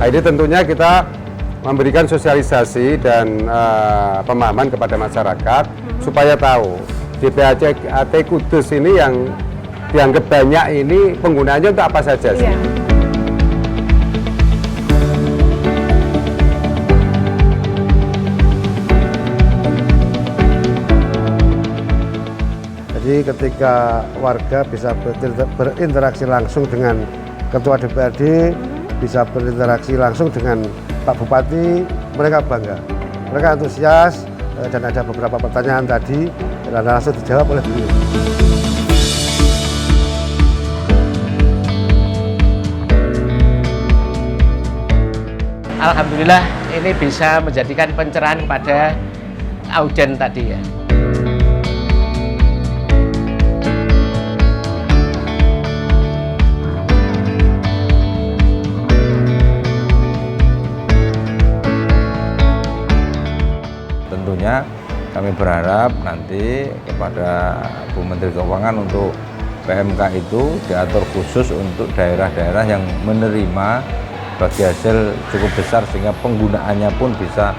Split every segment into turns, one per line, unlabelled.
ini tentunya kita memberikan sosialisasi dan pemahaman kepada masyarakat supaya tahu DBHCAT Kudus ini yang dianggap banyak ini penggunaannya untuk apa saja sih?
Jadi ketika warga bisa berinteraksi langsung dengan Ketua DPRD, bisa berinteraksi langsung dengan Pak Bupati, mereka bangga, mereka antusias, dan ada beberapa pertanyaan tadi dan langsung dijawab oleh beliau.
Alhamdulillah ini bisa menjadikan pencerahan kepada audien tadi ya.
Tentunya kami berharap nanti kepada Bu Menteri Keuangan untuk PMK itu diatur khusus untuk daerah-daerah yang menerima bagi hasil cukup besar sehingga penggunaannya pun bisa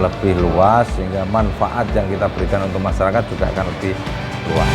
lebih luas, sehingga manfaat yang kita berikan untuk masyarakat juga akan lebih luas.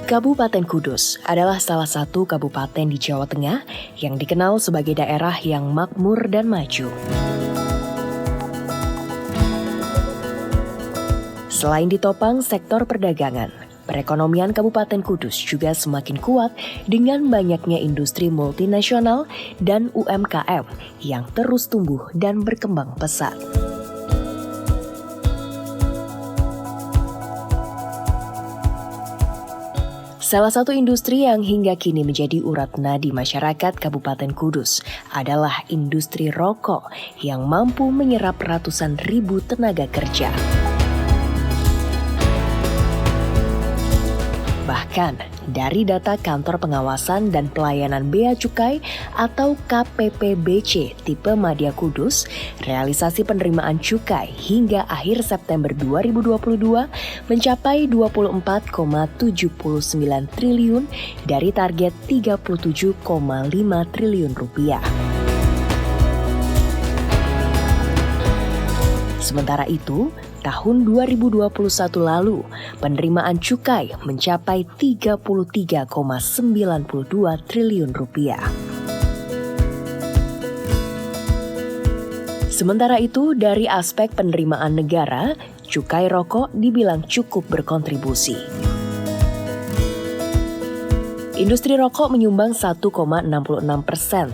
Kabupaten Kudus adalah salah satu kabupaten di Jawa Tengah yang dikenal sebagai daerah yang makmur dan maju. Selain ditopang sektor perdagangan, perekonomian Kabupaten Kudus juga semakin kuat dengan banyaknya industri multinasional dan UMKM yang terus tumbuh dan berkembang pesat. Salah satu industri yang hingga kini menjadi urat nadi masyarakat Kabupaten Kudus adalah industri rokok yang mampu menyerap ratusan ribu tenaga kerja. Bahkan, dari data Kantor Pengawasan dan Pelayanan Bea Cukai atau KPPBC tipe Madya Kudus, realisasi penerimaan cukai hingga akhir September 2022 mencapai 24,79 triliun dari target 37,5 triliun rupiah. Sementara itu, tahun 2021 lalu, penerimaan cukai mencapai 33,92 triliun rupiah. Sementara itu, dari aspek penerimaan negara, cukai rokok dibilang cukup berkontribusi. Industri rokok menyumbang 1,66%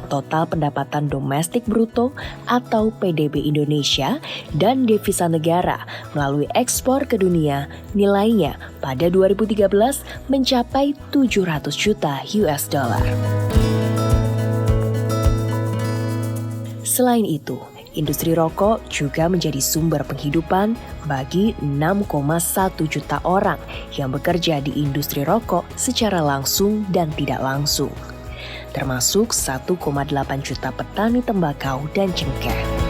total pendapatan domestik bruto atau PDB Indonesia dan devisa negara melalui ekspor ke dunia nilainya pada 2013 mencapai 700 juta US dollar. Selain itu, industri rokok juga menjadi sumber penghidupan bagi 6,1 juta orang yang bekerja di industri rokok secara langsung dan tidak langsung, termasuk 1,8 juta petani tembakau dan cengkeh.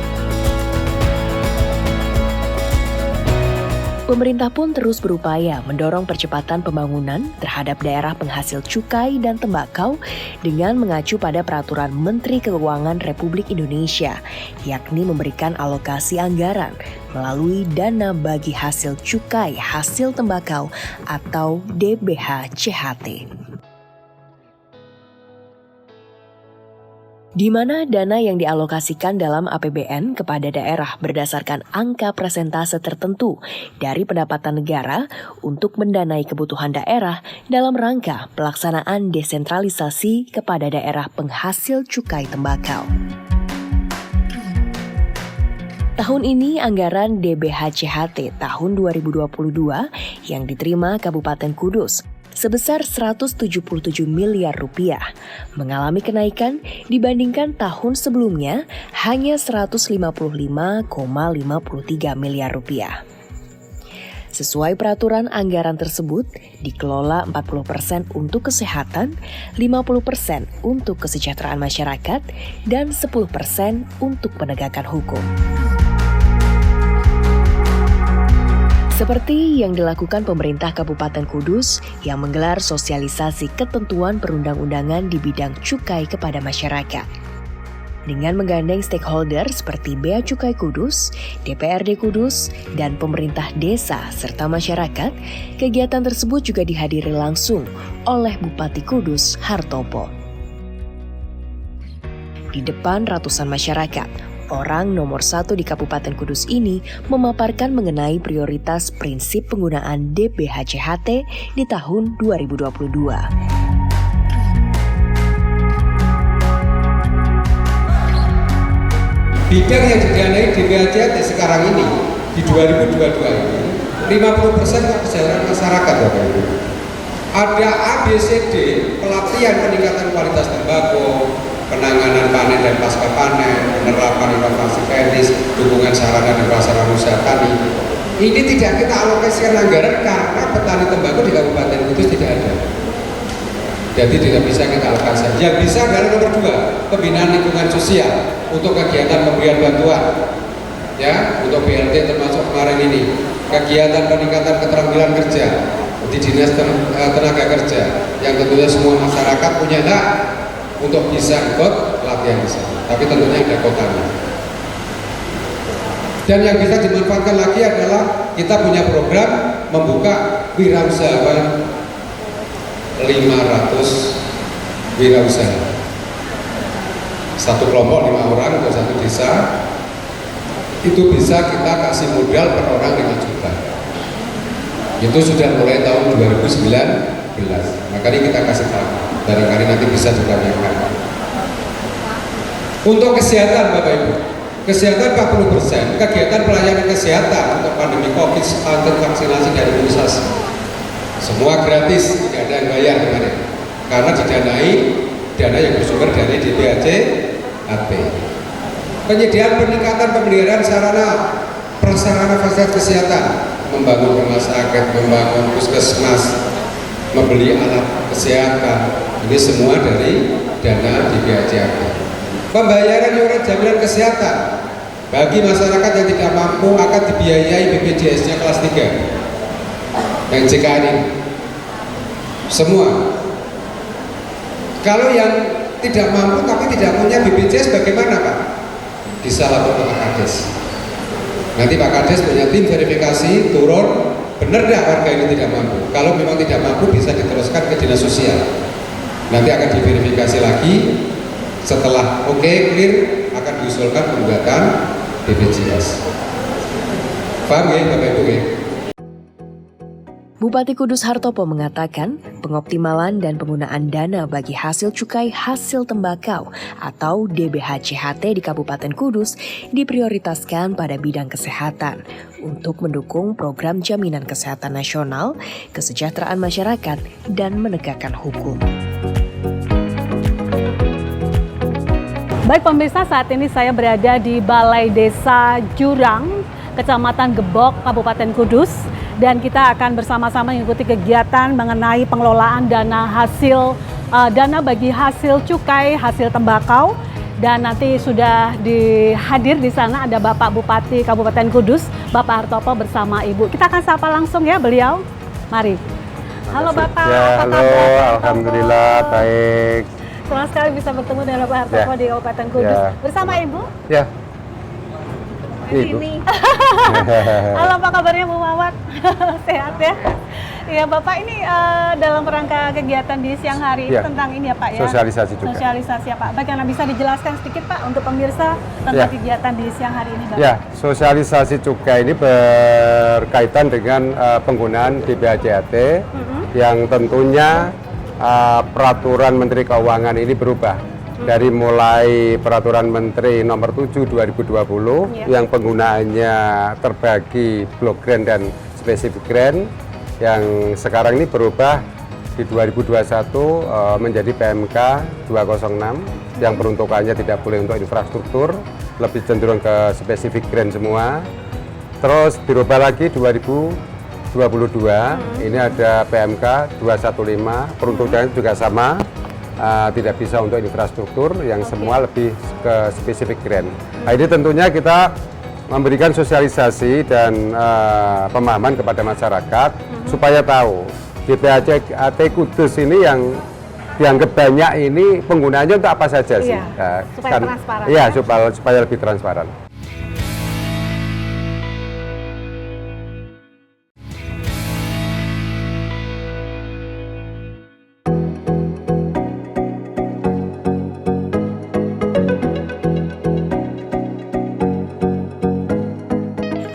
Pemerintah pun terus berupaya mendorong percepatan pembangunan terhadap daerah penghasil cukai dan tembakau dengan mengacu pada Peraturan Menteri Keuangan Republik Indonesia, yakni memberikan alokasi anggaran melalui Dana Bagi Hasil Cukai Hasil Tembakau atau DBH-CHT. Di mana dana yang dialokasikan dalam APBN kepada daerah berdasarkan angka persentase tertentu dari pendapatan negara untuk mendanai kebutuhan daerah dalam rangka pelaksanaan desentralisasi kepada daerah penghasil cukai tembakau. Tahun ini anggaran DBH-CHT tahun 2022 yang diterima Kabupaten Kudus sebesar 177 miliar rupiah, mengalami kenaikan dibandingkan tahun sebelumnya hanya 155,53 miliar rupiah. Sesuai peraturan, anggaran tersebut dikelola 40% untuk kesehatan, 50% untuk kesejahteraan masyarakat, dan 10% untuk penegakan hukum. Seperti yang dilakukan pemerintah Kabupaten Kudus yang menggelar sosialisasi ketentuan perundang-undangan di bidang cukai kepada masyarakat. Dengan menggandeng stakeholder seperti Bea Cukai Kudus, DPRD Kudus, dan pemerintah desa serta masyarakat, kegiatan tersebut juga dihadiri langsung oleh Bupati Kudus Hartopo. Di depan ratusan masyarakat, orang nomor 1 di Kabupaten Kudus ini memaparkan mengenai prioritas prinsip penggunaan DBHCHT di tahun 2022.
Bidang yang didanai DBHCHT sekarang ini, di 2022 ini, 50% kesejahteraan masyarakat, Bapak Ibu. Ada ABCD, pelatihan peningkatan kualitas tembakau, penanganan panen dan pasca panen, penerapan inovasi teknis, dukungan sarana dan prasarana usaha tani. Ini tidak kita alokasikan anggaran karena petani tembakau di Kabupaten Kudus tidak ada. Jadi tidak bisa kita alokasikan. Yang bisa adalah nomor 2, pembinaan lingkungan sosial untuk kegiatan pemberian bantuan, ya, untuk BLT termasuk kemarin ini, kegiatan peningkatan keterampilan kerja di dinas tenaga kerja, yang tentunya semua masyarakat punya hak untuk bisa ikut pelatihan di sana. Tapi tentunya ada kotanya. Dan yang bisa dimanfaatkan lagi adalah kita punya program membuka wirausahawan 500 wirausaha. Satu kelompok 5 orang untuk satu desa, itu bisa kita kasih modal per orang 5 juta. Itu sudah mulai tahun 2019. Makanya kita kasih tahu, barangkali nanti bisa juga meningkat. Untuk kesehatan, Bapak Ibu, kesehatan 40%, kegiatan pelayanan kesehatan untuk pandemi COVID, untuk vaksinasi dan imunisasi, semua gratis, tidak ada yang bayar kemarin, karena didanai dana yang bersumber dari DBHCHT. Penyediaan peningkatan pemeliharaan sarana prasarana fasilitas kesehatan, membangun rumah sakit, membangun puskesmas, membeli alat kesehatan, ini semua dari dana DBHCHT. Pembayaran iuran jaminan kesehatan bagi masyarakat yang tidak mampu akan dibiayai BPJS-nya kelas 3. Yang JKN ini semua. Kalau yang tidak mampu tapi tidak punya BPJS bagaimana, Pak? Bisa lapor ke Pak Kades. Nanti Pak Kades punya tim verifikasi, turun benar tidak warga ini tidak mampu. Kalau memang tidak mampu bisa diteruskan ke dinas sosial. Nanti akan diverifikasi lagi. Setelah oke, clear, akan diusulkan penggugatan BPJS. Paham ya, Bapak Ibu ya?
Bupati Kudus Hartopo mengatakan pengoptimalan dan penggunaan dana bagi hasil cukai hasil tembakau atau DBHCHT di Kabupaten Kudus diprioritaskan pada bidang kesehatan untuk mendukung program jaminan kesehatan nasional, kesejahteraan masyarakat, dan menegakkan hukum.
Baik pemirsa, saat ini saya berada di Balai Desa Jurang, Kecamatan Gebok, Kabupaten Kudus. Dan kita akan bersama-sama mengikuti kegiatan mengenai pengelolaan dana bagi hasil cukai, hasil tembakau. Dan nanti sudah hadir di sana ada Bapak Bupati Kabupaten Kudus, Bapak Hartopo bersama Ibu. Kita akan sapa langsung ya beliau. Mari. Halo Bapak.
Ya,
apa
halo.
kabar?
Alhamdulillah baik.
Senang sekali bisa bertemu dengan Bapak Hartopo di Kabupaten Kudus.
Ya.
Bersama Ibu.
Ya. Ibu.
Halo, apa kabarnya Bu Mawat? Sehat ya? Iya Bapak, ini dalam rangka kegiatan di siang hari ini tentang ini ya Pak ya?
Sosialisasi juga.
Sosialisasi ya Pak. Bagaimana bisa dijelaskan sedikit Pak untuk pemirsa tentang kegiatan di siang hari ini Bapak?
Ya, sosialisasi cukai ini berkaitan dengan penggunaan DBHCHT yang tentunya peraturan Menteri Keuangan ini berubah. Dari mulai peraturan Menteri nomor 7 2020 yang penggunaannya terbagi blok grant dan spesifik grant, yang sekarang ini berubah di 2021 menjadi PMK 206 yang peruntukannya tidak boleh untuk infrastruktur, lebih cenderung ke spesifik grant semua. Terus dirubah lagi 2022, ini ada PMK 215, peruntukannya juga sama, tidak bisa untuk infrastruktur, yang semua lebih ke spesifik grant. Nah, ini tentunya kita memberikan sosialisasi dan pemahaman kepada masyarakat supaya tahu DPACT Kudus ini yang dianggap banyak ini penggunaannya untuk apa saja sih?
Supaya transparan.
Iya, supaya lebih transparan.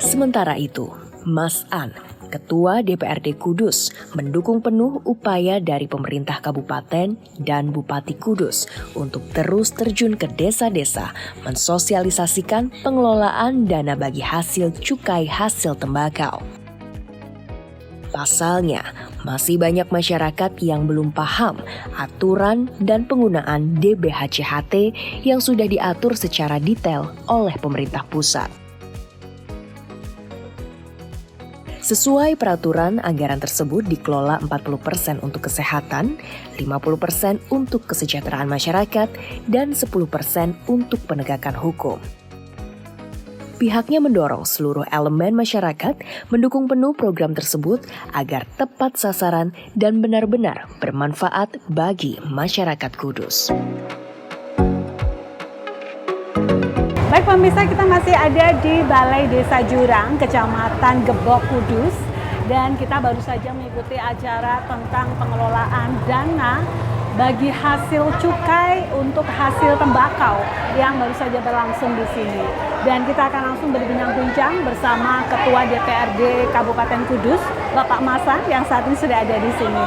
Sementara itu, Mas An, Ketua DPRD Kudus, mendukung penuh upaya dari pemerintah kabupaten dan Bupati Kudus untuk terus terjun ke desa-desa mensosialisasikan pengelolaan dana bagi hasil cukai hasil tembakau. Pasalnya, masih banyak masyarakat yang belum paham aturan dan penggunaan DBHCHT yang sudah diatur secara detail oleh pemerintah pusat. Sesuai peraturan, anggaran tersebut dikelola 40% untuk kesehatan, 50% untuk kesejahteraan masyarakat, dan 10% untuk penegakan hukum. Pihaknya mendorong seluruh elemen masyarakat mendukung penuh program tersebut agar tepat sasaran dan benar-benar bermanfaat bagi masyarakat Kudus.
Baik pemirsa, kita masih ada di Balai Desa Jurang, Kecamatan Gebok, Kudus. Dan kita baru saja mengikuti acara tentang pengelolaan dana bagi hasil cukai untuk hasil tembakau yang baru saja berlangsung di sini. Dan kita akan langsung berbincang-bincang bersama Ketua DPRD Kabupaten Kudus, Bapak Masan, yang saat ini sudah ada di sini.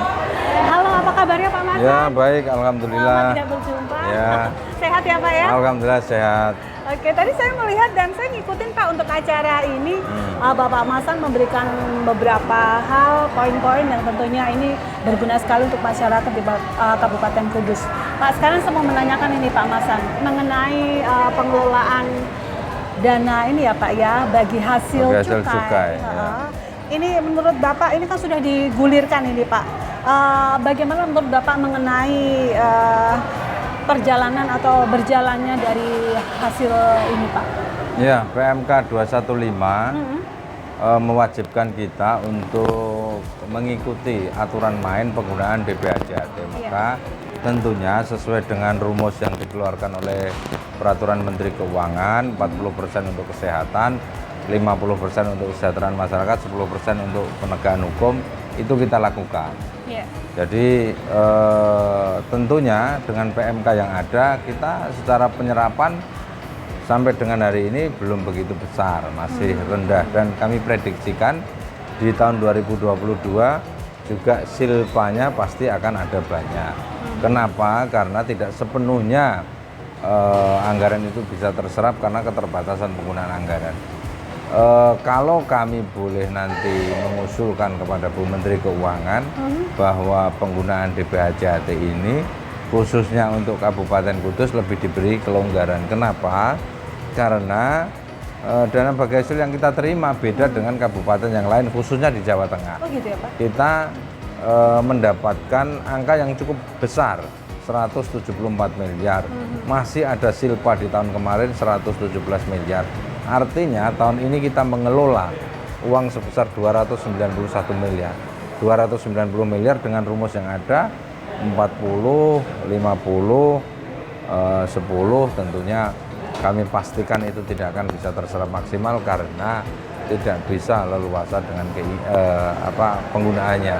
Halo, apa kabarnya Pak Masan?
Ya, baik, alhamdulillah.
Lama tidak berjumpa.
Ya.
Sehat ya Pak ya?
Alhamdulillah sehat.
Oke, tadi saya melihat dan saya ngikutin Pak untuk acara ini. Bapak Masan memberikan beberapa hal, poin-poin yang tentunya ini berguna sekali untuk masyarakat di Kabupaten Kudus. Pak, sekarang saya mau menanyakan ini Pak Masan, mengenai pengelolaan dana ini ya Pak ya, bagi hasil cukai.
Ya.
Ini menurut Bapak, ini kan sudah digulirkan ini Pak. Bagaimana menurut Bapak mengenai perjalanan atau berjalannya dari hasil ini Pak?
Ya, PMK 215 mewajibkan kita untuk mengikuti aturan main penggunaan DBHCHT. Maka tentunya sesuai dengan rumus yang dikeluarkan oleh Peraturan Menteri Keuangan, 40% untuk kesehatan, 50% untuk kesejahteraan masyarakat, 10% untuk penegakan hukum, itu kita lakukan. Jadi tentunya dengan PMK yang ada, kita secara penyerapan sampai dengan hari ini belum begitu besar, masih rendah, dan kami prediksikan di tahun 2022 juga silpanya pasti akan ada banyak. Kenapa? Karena tidak sepenuhnya anggaran itu bisa terserap karena keterbatasan penggunaan anggaran. Kalau kami boleh nanti mengusulkan kepada Bu Menteri Keuangan bahwa penggunaan DBHCHT ini khususnya untuk Kabupaten Kudus lebih diberi kelonggaran. Kenapa? Karena dana bagi hasil yang kita terima beda dengan kabupaten yang lain, khususnya di Jawa Tengah.
Oh gitu ya Pak?
Kita mendapatkan angka yang cukup besar, 174 miliar. Masih ada silpa di tahun kemarin 117 miliar. Artinya tahun ini kita mengelola uang sebesar 291 miliar. 290 miliar dengan rumus yang ada 40, 50, 10 tentunya kami pastikan itu tidak akan bisa terserap maksimal karena tidak bisa leluasa dengan penggunaannya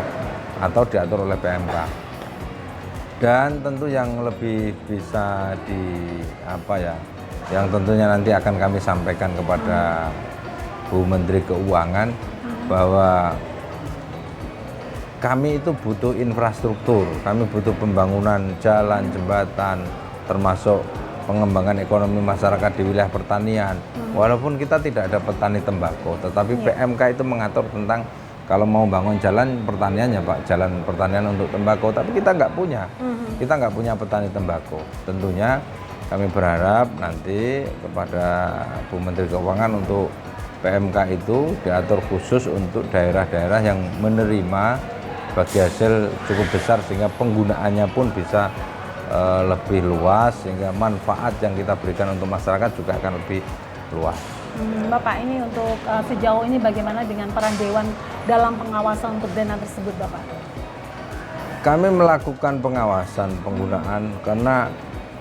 atau diatur oleh PMK. Dan tentu yang lebih bisa yang tentunya nanti akan kami sampaikan kepada Bu Menteri Keuangan bahwa kami itu butuh infrastruktur, kami butuh pembangunan jalan, jembatan, termasuk pengembangan ekonomi masyarakat di wilayah pertanian. Walaupun kita tidak ada petani tembakau, tetapi PMK itu mengatur tentang kalau mau bangun jalan pertanian ya Pak, jalan pertanian untuk tembakau, tapi kita nggak punya. Kita nggak punya petani tembakau. Tentunya kami berharap nanti kepada Bu Menteri Keuangan untuk PMK itu diatur khusus untuk daerah-daerah yang menerima bagi hasil cukup besar sehingga penggunaannya pun bisa lebih luas, sehingga manfaat yang kita berikan untuk masyarakat juga akan lebih luas.
Bapak, ini untuk sejauh ini bagaimana dengan peran Dewan dalam pengawasan untuk dana tersebut, Bapak?
Kami melakukan pengawasan penggunaan karena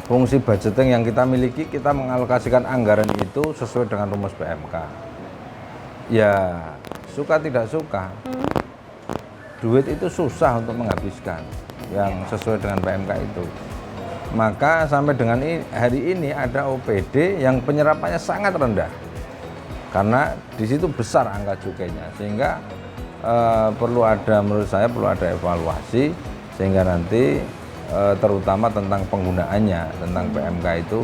fungsi budgeting yang kita miliki, kita mengalokasikan anggaran itu sesuai dengan rumus PMK. Ya, suka tidak suka, duit itu susah untuk menghabiskan yang sesuai dengan PMK itu. Maka sampai dengan hari ini ada OPD yang penyerapannya sangat rendah. Karena di situ besar angka cukainya, sehingga menurut saya perlu ada evaluasi sehingga nanti terutama tentang penggunaannya, tentang PMK itu,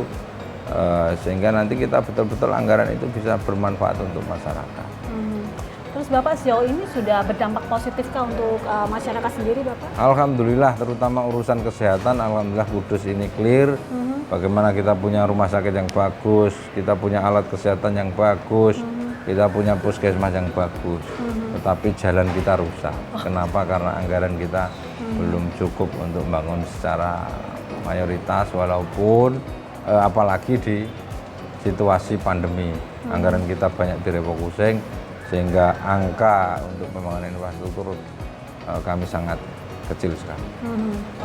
sehingga nanti kita betul-betul anggaran itu bisa bermanfaat untuk masyarakat.
Terus Bapak sejauh ini sudah berdampak positifkah untuk masyarakat sendiri, Bapak?
Alhamdulillah, terutama urusan kesehatan, alhamdulillah Kudus ini clear. Bagaimana kita punya rumah sakit yang bagus, kita punya alat kesehatan yang bagus, kita punya puskesmas yang bagus. Tetapi jalan kita rusak. Kenapa? Karena anggaran kita belum cukup untuk membangun secara mayoritas, walaupun apalagi di situasi pandemi. Anggaran kita banyak direfocusing, sehingga angka untuk pembangunan infrastruktur kami sangat kecil sekali.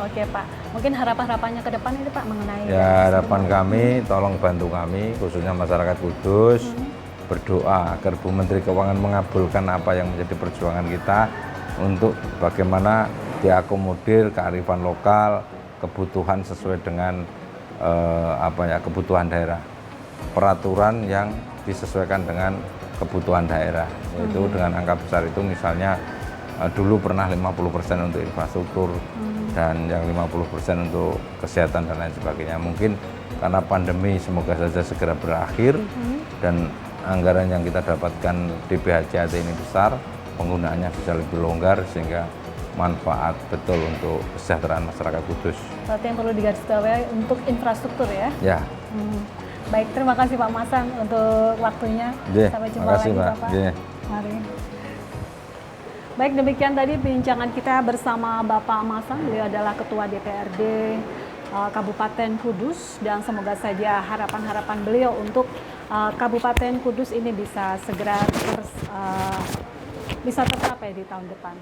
Oke Pak, mungkin harapan-harapannya ke depan ini Pak mengenai...
Ya, harapan kami, tolong bantu kami, khususnya masyarakat Kudus, berdoa agar Bu Menteri Keuangan mengabulkan apa yang menjadi perjuangan kita untuk bagaimana diakomodir kearifan lokal, kebutuhan sesuai dengan kebutuhan daerah, peraturan yang disesuaikan dengan kebutuhan daerah, yaitu dengan angka besar itu misalnya dulu pernah 50% untuk infrastruktur dan yang 50% untuk kesehatan dan lain sebagainya. Mungkin karena pandemi semoga saja segera berakhir dan anggaran yang kita dapatkan di BHJAT ini besar, penggunaannya bisa lebih longgar sehingga manfaat betul untuk kesejahteraan masyarakat Kudus.
Berarti yang perlu digarisbawahi untuk infrastruktur ya?
Ya.
Baik, terima kasih Pak Masang untuk waktunya. Sampai jumpa lagi Bapak. Mari. Baik, demikian tadi perbincangan kita bersama Bapak Masang. Beliau adalah Ketua DPRD Kabupaten Kudus, dan semoga saja harapan-harapan beliau untuk Kabupaten Kudus ini bisa segera bisa tercapai di tahun depan.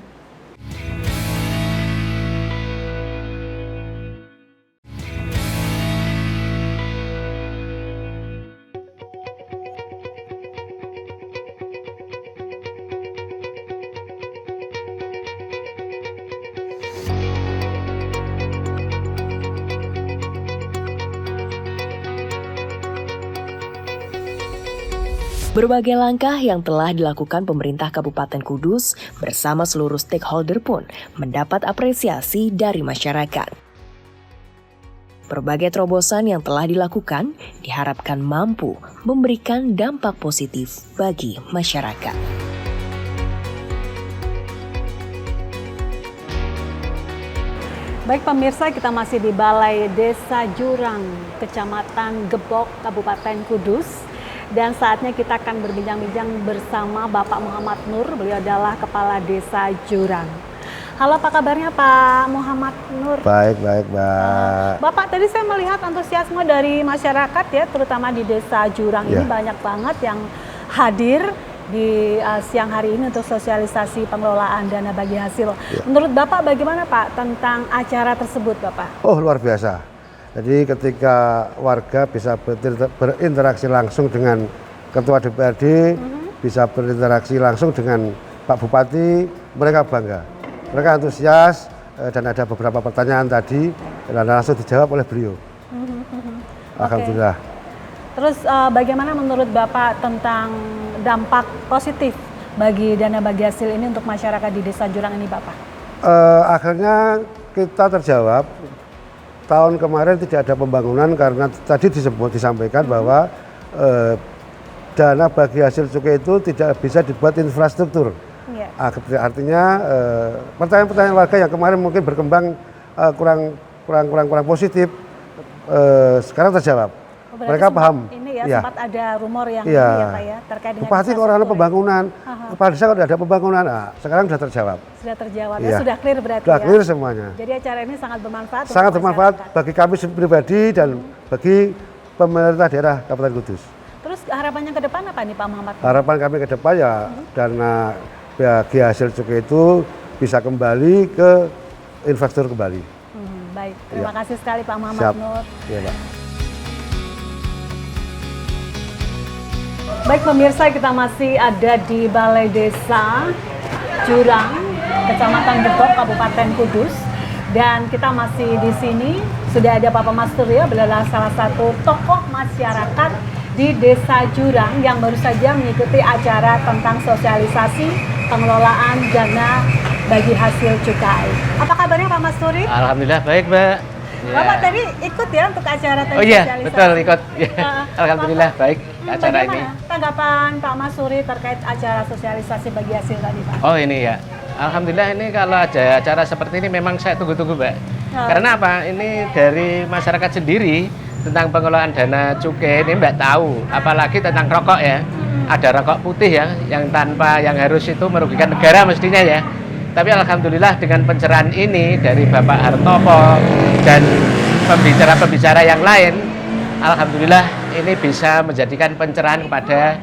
Berbagai langkah yang telah dilakukan pemerintah Kabupaten Kudus bersama seluruh stakeholder pun mendapat apresiasi dari masyarakat. Berbagai terobosan yang telah dilakukan diharapkan mampu memberikan dampak positif bagi masyarakat.
Baik pemirsa, kita masih di Balai Desa Jurang, Kecamatan Gebok, Kabupaten Kudus. Dan saatnya kita akan berbincang-bincang bersama Bapak Muhammad Nur, beliau adalah Kepala Desa Jurang. Halo, apa kabarnya Pak Muhammad Nur?
Baik, Mbak.
Bapak, tadi saya melihat antusiasme dari masyarakat ya, terutama di Desa Jurang ini banyak banget yang hadir di siang hari ini untuk sosialisasi pengelolaan dana bagi hasil. Menurut Bapak bagaimana Pak tentang acara tersebut Bapak?
Oh, luar biasa. Jadi ketika warga bisa berinteraksi langsung dengan Ketua DPRD, bisa berinteraksi langsung dengan Pak Bupati, mereka bangga. Mereka antusias dan ada beberapa pertanyaan tadi dan langsung dijawab oleh beliau. Alhamdulillah.
Terus bagaimana menurut Bapak tentang dampak positif bagi dana bagi hasil ini untuk masyarakat di Desa Jurang ini Bapak?
Akhirnya kita terjawab. Tahun kemarin tidak ada pembangunan karena tadi disampaikan bahwa dana bagi hasil cukai itu tidak bisa dibuat infrastruktur. Artinya pertanyaan-pertanyaan warga yang kemarin mungkin berkembang kurang positif, sekarang terjawab.
Oh, berarti
Mereka paham.
Ini ya,
Iya.
sempat ada rumor yang
Iya.
ini ya Pak ya, terkait dengan
Bupati kok orang
infrastruktur.
pembangunan, kepala desa kok tidak ada pembangunan. Nah, sekarang sudah terjawab.
Sudah terjawab,
Iya.
sudah clear berarti
Sudah
ya.
clear semuanya.
Jadi acara ini sangat bermanfaat. untuk
Sangat bermanfaat
masyarakat.
bagi kami pribadi dan bagi pemerintah daerah Kabupaten Kudus.
Terus harapannya ke depan apa nih Pak Muhammad?
Harapan kami ke depan ya dana bagi hasil cukai itu bisa kembali ke infrastruktur kembali.
Baik, terima kasih sekali Pak Muhammad
Siap.
Nur.
Iya, Pak.
Baik pemirsa, kita masih ada di Balai Desa Jurang, Kecamatan Gebok, Kabupaten Kudus. Dan kita masih di sini, sudah ada Bapak Mas Suryo, beliau adalah salah satu tokoh masyarakat di Desa Jurang yang baru saja mengikuti acara tentang sosialisasi pengelolaan dana bagi hasil cukai. Apa kabarnya Pak Mas Suri?
Alhamdulillah baik, Mbak. Ya.
Bapak tadi ikut ya untuk acara tadi
Oh iya,
sosialisasi?
betul ikut. Ya.
Nah,
Alhamdulillah baik acara ini.
Bagaimana tanggapan Pak Mas Suri terkait acara sosialisasi bagi hasil tadi Pak?
Oh ini ya. Alhamdulillah ini kalau ada acara seperti ini memang saya tunggu-tunggu, Mbak. Karena apa? Ini dari masyarakat sendiri tentang pengelolaan dana cukai ini Mbak tahu, apalagi tentang rokok ya. Ada rokok putih ya yang harus itu merugikan negara mestinya ya. Tapi alhamdulillah dengan pencerahan ini dari Bapak Hartopo dan pembicara-pembicara yang lain, alhamdulillah ini bisa menjadikan pencerahan kepada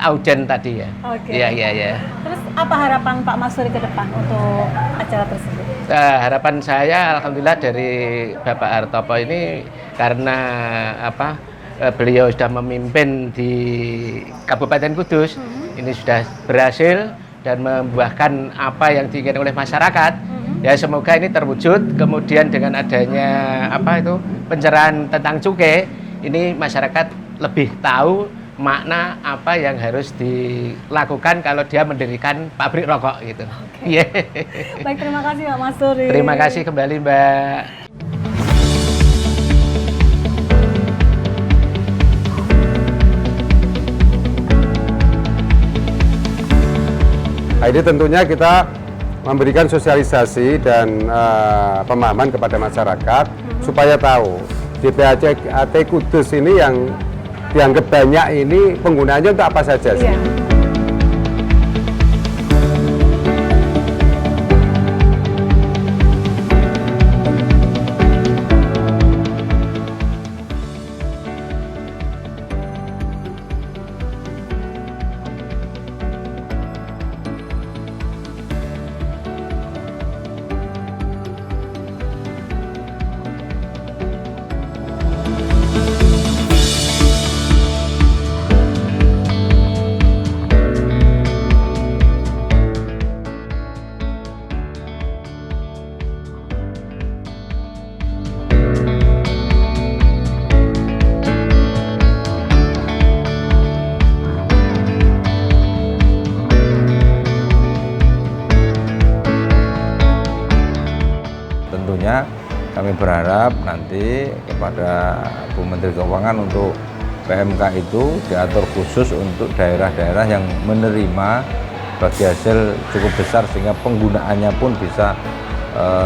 audien tadi ya.
Oke.
Iya.
Terus apa harapan Pak Mas Suri ke depan untuk acara tersebut?
Harapan saya alhamdulillah dari Bapak Hartopo ini karena beliau sudah memimpin di Kabupaten Kudus, ini sudah berhasil dan membuahkan apa yang diinginkan oleh masyarakat. Ya semoga ini terwujud. Kemudian dengan adanya pencerahan tentang cukai, ini masyarakat lebih tahu makna apa yang harus dilakukan kalau dia mendirikan pabrik rokok gitu. Iya.
Baik, terima kasih Pak Mas Suri.
Terima kasih kembali Mbak.
Nah, ini tentunya kita memberikan sosialisasi dan pemahaman kepada masyarakat supaya tahu DPACT Kudus ini yang dianggap banyak ini penggunaannya untuk apa saja sih?
Iya.
Tentunya kami berharap nanti kepada Bu Menteri Keuangan untuk PMK itu diatur khusus untuk daerah-daerah yang menerima bagi hasil cukup besar sehingga penggunaannya pun bisa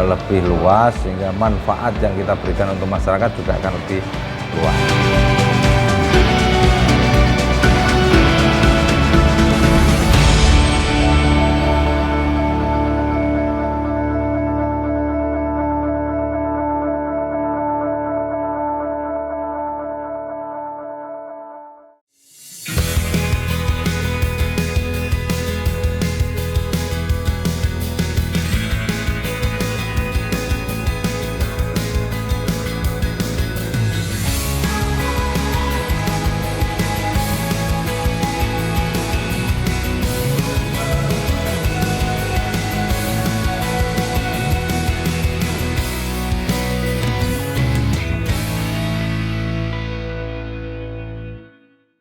lebih luas sehingga manfaat yang kita berikan untuk masyarakat juga akan lebih luas.